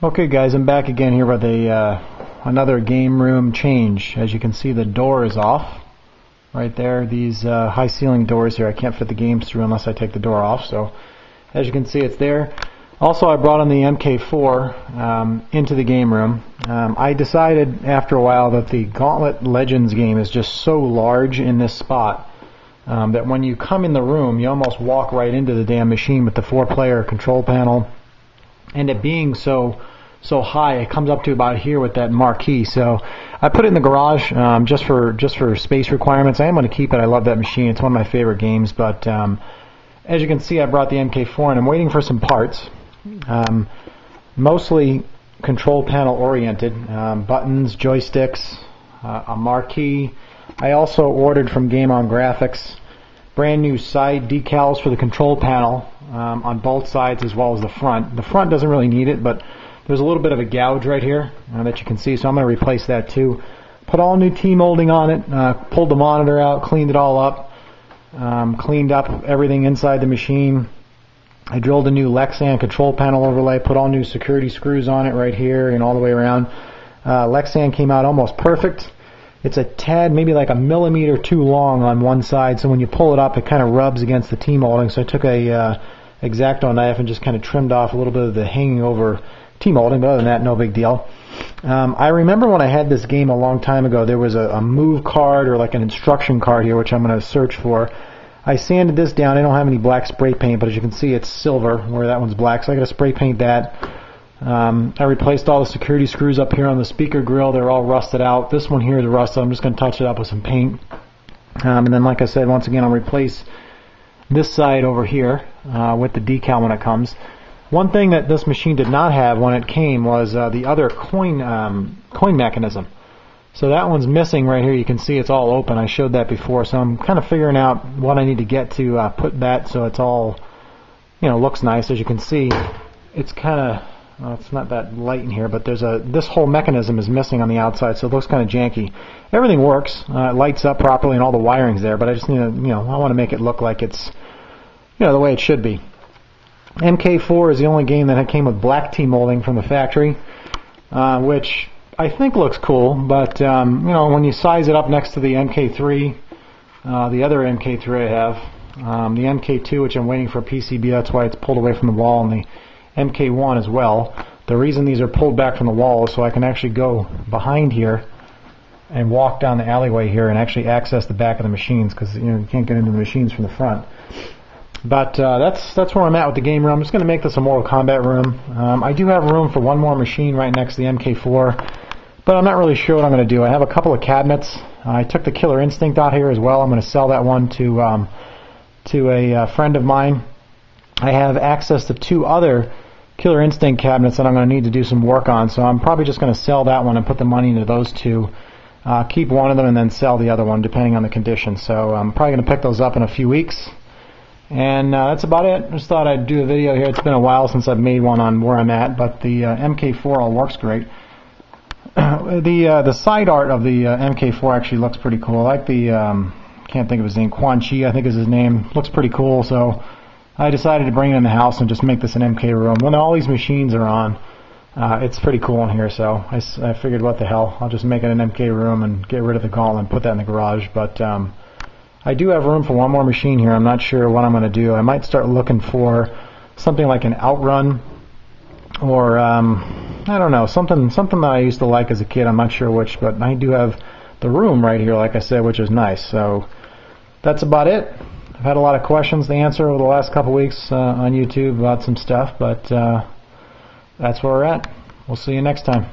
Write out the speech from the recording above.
Okay guys, I'm back again here with another game room change. As you can see, the door is off right there. These high ceiling doors here, I can't fit the games through unless I take the door off. So as you can see, it's there. Also, I brought in the MK4 into the game room. I decided after a while that the Gauntlet Legends game is just so large in this spot that when you come in the room, you almost walk right into the damn machine with the 4-player control panel. And it being so high, it comes up to about here with that marquee. So I put it in the garage just for space requirements. I am going to keep it. I love that machine. It's one of my favorite games. But as you can see, I brought the MK4 and I'm waiting for some parts. Mostly control panel oriented, buttons, joysticks, a marquee. I also ordered from Game On Graphics brand new side decals for the control panel on both sides as well as the front. The front doesn't really need it, but there's a little bit of a gouge right here that you can see, so I'm going to replace that too. Put all new T-molding on it, pulled the monitor out, cleaned it all up, cleaned up everything inside the machine. I drilled a new Lexan control panel overlay, put all new security screws on it right here and all the way around. Lexan came out almost perfect. It's a tad, maybe like a millimeter too long on one side, so when you pull it up, it kind of rubs against the T-molding. So I took a X-Acto knife and just kind of trimmed off a little bit of the hanging over T-molding, but other than that, no big deal. I remember when I had this game a long time ago, there was a move card or like an instruction card here, which I'm going to search for. I sanded this down. I don't have any black spray paint, but as you can see, it's silver where that one's black, so I got to spray paint that. I replaced all the security screws up here on the speaker grill. They're all rusted out. This one here is rusted. I'm just going to touch it up with some paint. And then, like I said, once again, I'll replace this side over here with the decal when it comes. One thing that this machine did not have when it came was the other coin mechanism. So that one's missing right here. You can see it's all open. I showed that before. So I'm kind of figuring out what I need to get to put that so it's all, looks nice. As you can see, it's kind of... Well, it's not that light in here, but this whole mechanism is missing on the outside, so it looks kind of janky. Everything works, it lights up properly, and all the wiring's there. But I just need to, I want to make it look like it's, the way it should be. MK4 is the only game that came with black T-molding from the factory, which I think looks cool. But when you size it up next to the MK3, the other MK3 I have, the MK2, which I'm waiting for a PCB, that's why it's pulled away from the wall, and the MK1 as well. The reason these are pulled back from the wall is so I can actually go behind here and walk down the alleyway here and actually access the back of the machines, because you can't get into the machines from the front. But that's where I'm at with the game room. I'm just going to make this a Mortal Kombat room. I do have room for one more machine right next to the MK4, but I'm not really sure what I'm going to do. I have a couple of cabinets. I took the Killer Instinct out here as well. I'm going to sell that one to a friend of mine. I have access to 2 other Killer Instinct cabinets that I'm going to need to do some work on, so I'm probably just going to sell that one and put the money into those 2. Keep one of them and then sell the other one depending on the condition. So I'm probably going to pick those up in a few weeks. And that's about it. Just thought I'd do a video here. It's been a while since I've made one on where I'm at, but the MK4 all works great. The side art of the MK4 actually looks pretty cool. I like the, can't think of his name, Quan Chi I think is his name. Looks pretty cool, so I decided to bring it in the house and just make this an MK room. When all these machines are on, it's pretty cool in here, so I figured what the hell, I'll just make it an MK room and get rid of the Gauntlet and put that in the garage. But I do have room for one more machine here. I'm not sure what I'm going to do. I might start looking for something like an Outrun or I don't know, something that I used to like as a kid. I'm not sure which, but I do have the room right here, like I said, which is nice. So that's about it. I've had a lot of questions to answer over the last couple weeks on YouTube about some stuff, but that's where we're at. We'll see you next time.